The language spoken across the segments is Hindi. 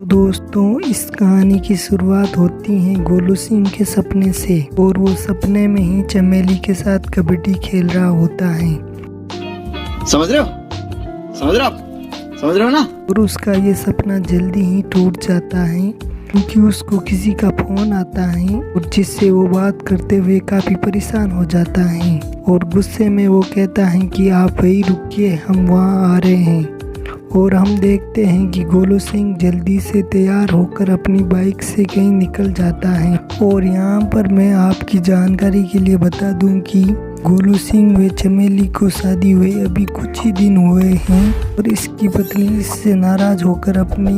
दोस्तों, इस कहानी की शुरुआत होती है गोलू सिंह के सपने से और वो सपने में ही चमेली के साथ कबड्डी खेल रहा होता है। समझ रहे हो? समझ रहे हो ना? और उसका ये सपना जल्दी ही टूट जाता है क्योंकि उसको किसी का फोन आता है और जिससे वो बात करते हुए काफी परेशान हो जाता है और गुस्से में वो कहता है कि आप वहीं रुकिए, हम वहाँ आ रहे हैं। और हम देखते हैं कि गोलू सिंह जल्दी से तैयार होकर अपनी बाइक से कहीं निकल जाता है। और यहाँ पर मैं आपकी जानकारी के लिए बता दूं कि गोलू सिंह व चमेली को शादी हुए अभी कुछ ही दिन हुए हैं और इसकी पत्नी इससे नाराज होकर अपनी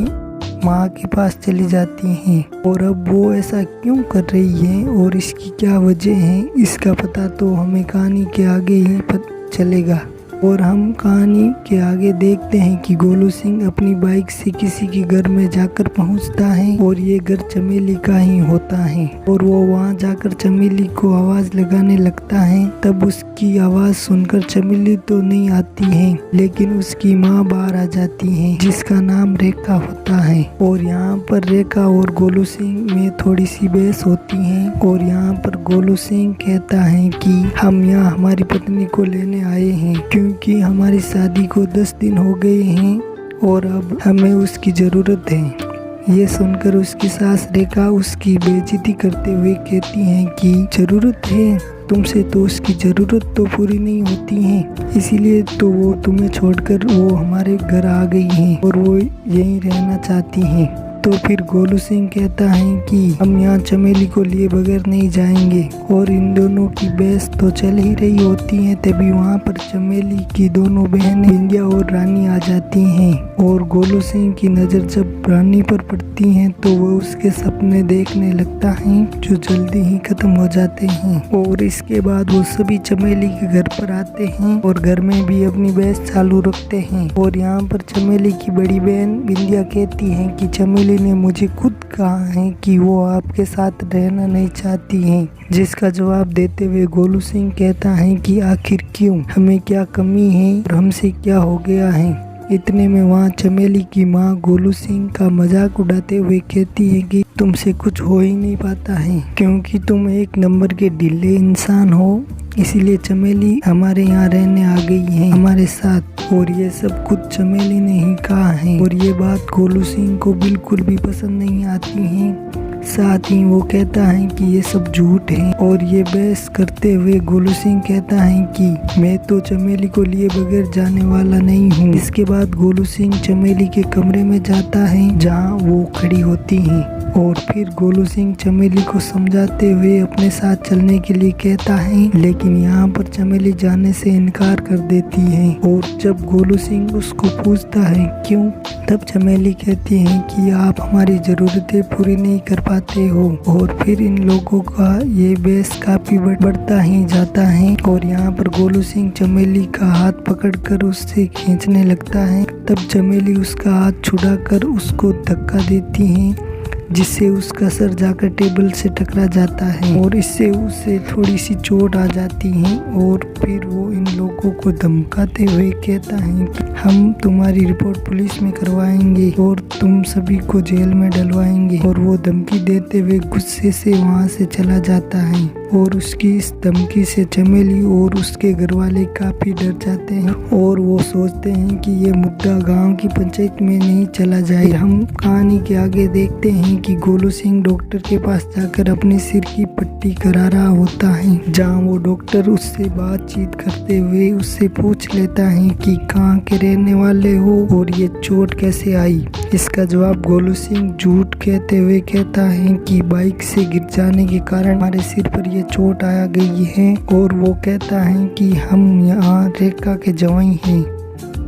माँ के पास चली जाती हैं। और अब वो ऐसा क्यों कर रही है और इसकी क्या वजह है, इसका पता तो हमें कहानी के आगे ही पता चलेगा। और हम कहानी के आगे देखते हैं कि गोलू सिंह अपनी बाइक से किसी के घर में जाकर पहुंचता है और ये घर चमेली का ही होता है। और वो वहां जाकर चमेली को आवाज लगाने लगता है। तब उसकी आवाज सुनकर चमेली तो नहीं आती है लेकिन उसकी माँ बाहर आ जाती है जिसका नाम रेखा होता है। और यहाँ पर रेखा और गोलू सिंह में थोड़ी सी बहस होती है और यहाँ पर गोलू सिंह कहता है कि हम यहाँ हमारी पत्नी को लेने आए हैं क्योंकि हमारी शादी को 10 दिन हो गए हैं और अब हमें उसकी ज़रूरत है। ये सुनकर उसकी सास रेखा उसकी बेइज्जती करते हुए कहती हैं कि ज़रूरत है तुमसे, तो उसकी ज़रूरत तो पूरी नहीं होती है, इसीलिए तो वो तुम्हें छोड़कर वो हमारे घर आ गई हैं और वो यहीं रहना चाहती हैं। तो फिर गोलू सिंह कहता है कि हम यहाँ चमेली को लिए बगैर नहीं जाएंगे। और इन दोनों की बहस तो चल ही रही होती है तभी वहाँ पर चमेली की दोनों बहनें बिंदिया और रानी आ जाती हैं। और गोलू सिंह की नज़र जब रानी पर पड़ती है तो वो उसके सपने देखने लगता है जो जल्दी ही खत्म हो जाते हैं। और इसके बाद वो सभी चमेली के घर पर आते हैं और घर में भी अपनी बहस चालू रखते हैं। और यहाँ पर चमेली की बड़ी बहन बिंदिया कहती है कि चमेली ने मुझे खुद कहा है कि वो आपके साथ रहना नहीं चाहती हैं, जिसका जवाब देते हुए गोलू सिंह कहता है कि आखिर क्यों, हमें क्या कमी है और हमसे क्या हो गया है। इतने में वहाँ चमेली की माँ गोलू सिंह का मजाक उड़ाते हुए कहती है कि तुमसे कुछ हो ही नहीं पाता है क्योंकि तुम एक नंबर के ढीले इंसान हो, इसीलिए चमेली हमारे यहाँ रहने आ गई है हमारे साथ। और ये सब कुछ चमेली ने ही कहा है और ये बात गोलू सिंह को बिल्कुल भी पसंद नहीं आती है। साथ ही वो कहता है कि ये सब झूठ है। और ये बहस करते हुए गोलू सिंह कहता है कि मैं तो चमेली को लिए बगैर जाने वाला नहीं हूँ। इसके बाद गोलू सिंह चमेली के कमरे में जाता है जहाँ वो खड़ी होती है और फिर गोलू सिंह चमेली को समझाते हुए अपने साथ चलने के लिए कहता है, लेकिन यहाँ पर चमेली जाने से इनकार कर देती है। और जब गोलू सिंह उसको पूछता है क्यों, तब चमेली कहती है कि आप हमारी ज़रूरतें पूरी नहीं कर पाते हो। और फिर इन लोगों का ये बहस काफी बढ़ता ही जाता है। और यहाँ पर गोलू सिंह चमेली का हाथ पकड़कर उससे खींचने लगता है। तब चमेली उसका हाथ छुड़ाकर उसको धक्का देती है जिससे उसका सर जाकर टेबल से टकरा जाता है और इससे उसे थोड़ी सी चोट आ जाती है। और फिर वो इन लोगों को धमकाते हुए कहता है कि हम तुम्हारी रिपोर्ट पुलिस में करवाएंगे और तुम सभी को जेल में डलवाएंगे। और वो धमकी देते हुए गुस्से से वहाँ से चला जाता है। और उसकी इस धमकी से चमेली और उसके घर वाले काफी डर जाते हैं और वो सोचते हैं कि ये मुद्दा गांव की पंचायत में नहीं चला जाए। हम कहानी के आगे देखते हैं कि गोलू सिंह डॉक्टर के पास जाकर अपने सिर की पट्टी करा रहा होता है, जहां वो डॉक्टर उससे बातचीत करते हुए उससे पूछ लेता है कि कहाँ के रहने वाले हो और ये चोट कैसे आई। इसका जवाब गोलू सिंह झूठ कहते हुए कहता है कि बाइक से गिर जाने के कारण हमारे सिर पर ये चोट आ गई है। और वो कहता है कि हम यहाँ रेखा के जवाई हैं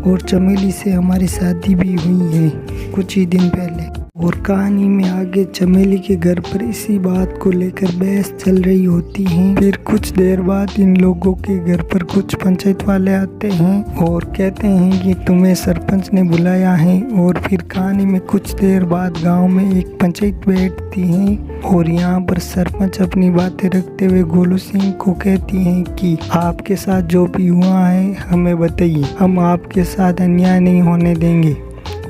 और चमेली से हमारी शादी भी हुई है कुछ ही दिन पहले। और कहानी में आगे चमेली के घर पर इसी बात को लेकर बहस चल रही होती है। फिर कुछ देर बाद इन लोगों के घर पर कुछ पंचायत वाले आते हैं और कहते हैं कि तुम्हें सरपंच ने बुलाया है। और फिर कहानी में कुछ देर बाद गांव में एक पंचायत बैठती है और यहाँ पर सरपंच अपनी बातें रखते हुए गोलू सिंह को कहती हैं कि आपके साथ जो भी हुआ है हमें बताइए, हम आपके साथ अन्याय नहीं होने देंगे।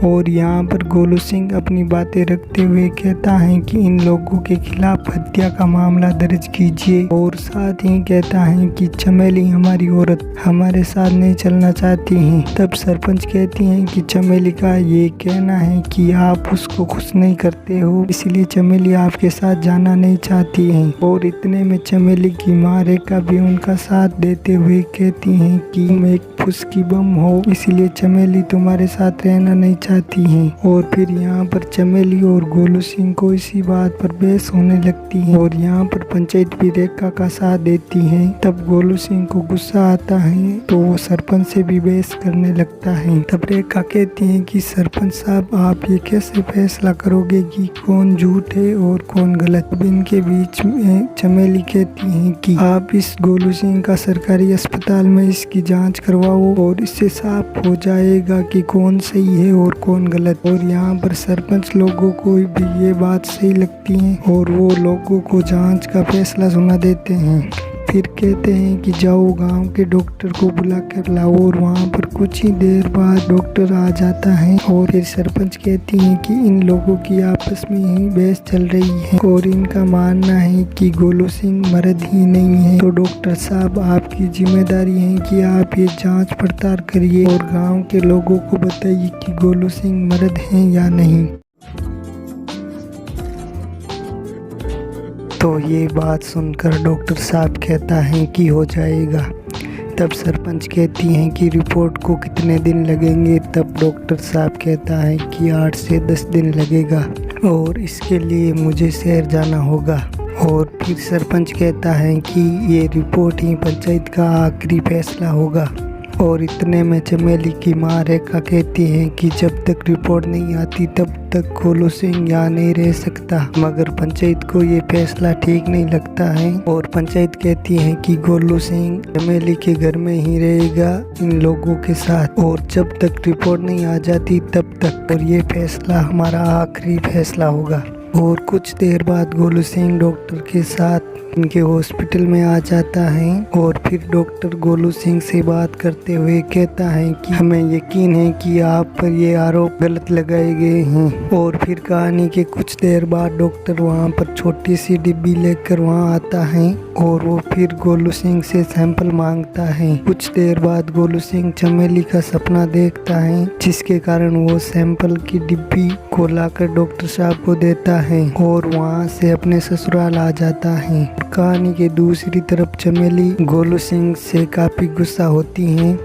और यहाँ पर गोलू सिंह अपनी बातें रखते हुए कहता है कि इन लोगों के खिलाफ हत्या का मामला दर्ज कीजिए और साथ ही कहता है कि चमेली हमारी औरत हमारे साथ नहीं चलना चाहती है। तब सरपंच कहती हैं कि चमेली का ये कहना है कि आप उसको खुश नहीं करते हो, इसलिए चमेली आपके साथ जाना नहीं चाहती है। और इतने में चमेली की माँ रेखा भी उनका साथ देते हुए कहती है कि तुम एक फुसकी बम हो, इसलिए चमेली तुम्हारे साथ रहना नहीं चाहती है। और फिर यहाँ पर चमेली और गोलू सिंह को इसी बात पर बहस होने लगती है और यहाँ पर पंचायत भी रेखा का साथ देती है। तब गोलू सिंह को गुस्सा आता है तो वो सरपंच से भी बहस करने लगता है। तब रेखा कहती है कि सरपंच साहब आप ये कैसे फैसला करोगे कि कौन झूठ है और कौन गलत। अब इनके बीच में चमेली कहती है कि आप इस गोलू सिंह का सरकारी अस्पताल में इसकी जांच करवाओ और इससे साफ हो जाएगा कि कौन सही है और कौन गलत। और यहाँ पर सरपंच लोगों को भी ये बात सही लगती है और वो लोगों को जांच का फैसला सुना देते हैं। फिर कहते हैं कि जाओ गांव के डॉक्टर को बुला कर लाओ और वहाँ पर कुछ ही देर बाद डॉक्टर आ जाता है। और फिर सरपंच कहती हैं कि इन लोगों की आपस में ही बहस चल रही है और इनका मानना है कि गोलू सिंह मर्द ही नहीं है। तो डॉक्टर साहब आपकी जिम्मेदारी है कि आप ये जांच पड़ताल करिए और गाँव के लोगों को बताइए कि गोलू सिंह मर्द है या नहीं। तो ये बात सुनकर डॉक्टर साहब कहता है कि हो जाएगा। तब सरपंच कहती हैं कि रिपोर्ट को कितने दिन लगेंगे। तब डॉक्टर साहब कहता है कि 8 से 10 दिन लगेगा और इसके लिए मुझे शहर जाना होगा। और फिर सरपंच कहता है कि ये रिपोर्ट ही पंचायत का आखिरी फैसला होगा। और इतने में चमेली की माँ रेखा कहती है कि जब तक रिपोर्ट नहीं आती तब तक गोलू सिंह यहाँ नहीं रह सकता। मगर पंचायत को ये फैसला ठीक नहीं लगता है और पंचायत कहती है कि गोलू सिंह चमेली के घर में ही रहेगा इन लोगों के साथ और जब तक रिपोर्ट नहीं आ जाती तब तक। और ये फैसला हमारा आखिरी फैसला होगा। और कुछ देर बाद गोलू सिंह डॉक्टर के साथ इनके हॉस्पिटल में आ जाता है और फिर डॉक्टर गोलू सिंह से बात करते हुए कहता है कि हमें यकीन है कि आप पर ये आरोप गलत लगाए गए हैं। और फिर कहानी के कुछ देर बाद डॉक्टर वहाँ पर छोटी सी डिब्बी लेकर वहाँ आता है और वो फिर गोलू सिंह से सैंपल मांगता है। कुछ देर बाद गोलू सिंह चमेली का सपना देखता है जिसके कारण वो सैंपल की डिब्बी को लाकर डॉक्टर साहब को देता है और वहाँ से अपने ससुराल आ जाता है। कहानी के दूसरी तरफ चमेली गोलू सिंह से काफी गुस्सा होती हैं,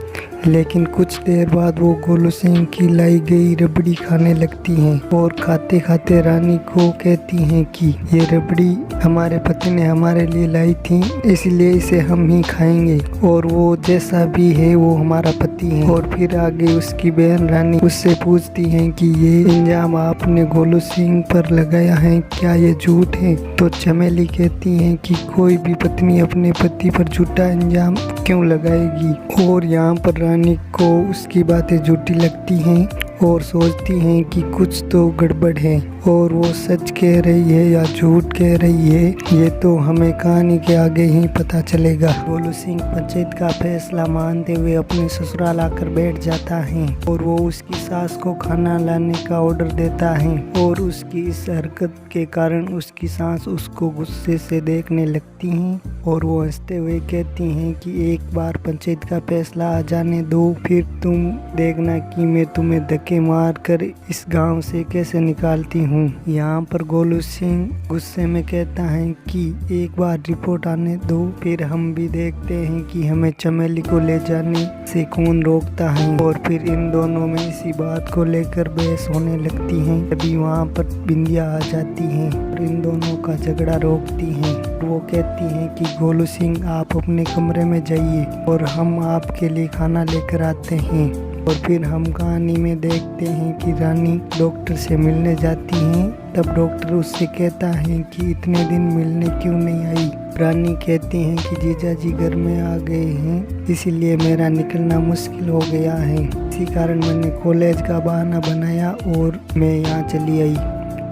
लेकिन कुछ देर बाद वो गोलू सिंह की लाई गई रबड़ी खाने लगती हैं और खाते खाते रानी को कहती हैं कि ये रबड़ी हमारे पति ने हमारे लिए लाई थी, इसलिए इसे हम ही खाएंगे और वो जैसा भी है वो हमारा पति है। और फिर आगे उसकी बहन रानी उससे पूछती हैं कि ये इल्जाम आपने गोलू सिंह पर लगाया है, क्या ये झूठ है? तो चमेली कहती हैं कि कोई भी पत्नी अपने पति पर झूठा इल्जाम क्यों लगाएगी। और यहाँ पर रानी को उसकी बातें झूठी लगती हैं और सोचती हैं कि कुछ तो गड़बड़ है और वो सच कह रही है या झूठ कह रही है, ये तो हमें कहानी के आगे ही पता चलेगा। गोलू सिंह पंचायत का फैसला मानते हुए अपने ससुराल आकर बैठ जाता है और वो उसकी सास को खाना लाने का ऑर्डर देता है और उसकी इस हरकत के कारण उसकी सास उसको गुस्से से देखने लगती हैं और वो हंसते हुए कहती हैं कि एक बार पंचायत का फैसला आ जाने दो, फिर तुम देखना कि मैं तुम्हें धक्के मार कर इस गांव से कैसे निकालती हूँ। यहाँ पर गोलू सिंह गुस्से में कहता है कि एक बार रिपोर्ट आने दो, फिर हम भी देखते हैं कि हमें चमेली को ले जाने से कौन रोकता है। और फिर इन दोनों में इसी बात को लेकर बहस होने लगती है। तभी वहाँ पर बिंदिया आ जाती है और इन दोनों का झगड़ा रोकती है। वो कहती हैं कि गोलू सिंह आप अपने कमरे में जाइए और हम आपके लिए खाना लेकर आते हैं। और फिर हम कहानी में देखते हैं कि रानी डॉक्टर से मिलने जाती हैं। तब डॉक्टर उससे कहता है कि इतने दिन मिलने क्यों नहीं आई। रानी कहती हैं कि जीजा जी घर में आ गए हैं, इसीलिए मेरा निकलना मुश्किल हो गया है, इसी कारण मैंने कॉलेज का बहाना बनाया और मैं यहाँ चली आई।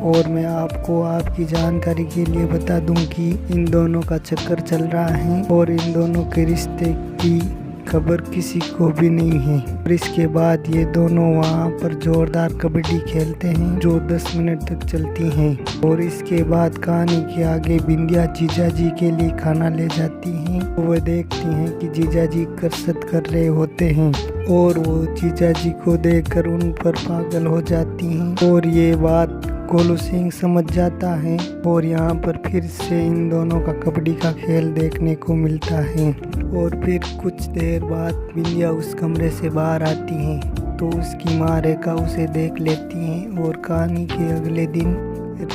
और मैं आपको आपकी जानकारी के लिए बता दूं कि इन दोनों का चक्कर चल रहा है और इन दोनों के रिश्ते की खबर किसी को भी नहीं है। और इसके बाद ये दोनों वहाँ पर जोरदार कबड्डी खेलते हैं जो 10 मिनट तक चलती हैं। और इसके बाद कहानी के आगे बिंदिया जीजा जी के लिए खाना ले जाती हैं। वो देखती हैं कि जीजा जी कसरत कर रहे होते हैं और वो जीजा जी को देखकर उन पर पागल हो जाती हैं। और ये बात गोलू सिंह समझ जाता है और यहाँ पर फिर से इन दोनों का कबड्डी का खेल देखने को मिलता है। और फिर कुछ देर बाद बिंदिया उस कमरे से बाहर आती है तो उसकी माँ रेखा उसे देख लेती है। और कहानी के अगले दिन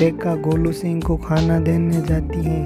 रेखा गोलू सिंह को खाना देने जाती है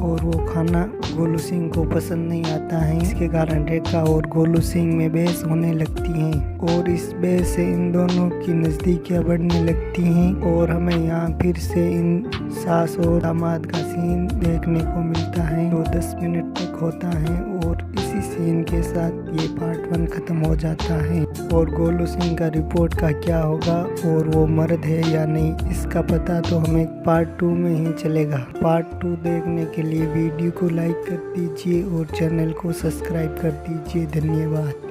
और वो खाना गोलू सिंह को पसंद नहीं आता है। इसके कारण रेखा और गोलू सिंह में बहस होने लगती है और इस बहस से इन दोनों की नज़दीकियाँ बढ़ने लगती हैं। और हमें यहाँ फिर से इन सास और दामाद का सीन देखने को मिलता है जो 10 मिनट तक होता है। और इसी सीन के साथ ये पार्ट 1 खत्म हो जाता है। और गोलू सिंह का रिपोर्ट का क्या होगा और वो मर्द है या नहीं, इसका पता तो हमें पार्ट 2 में ही चलेगा। पार्ट 2 देखने के लिए वीडियो को लाइक कर दीजिए और चैनल को सब्सक्राइब कर दीजिए। धन्यवाद।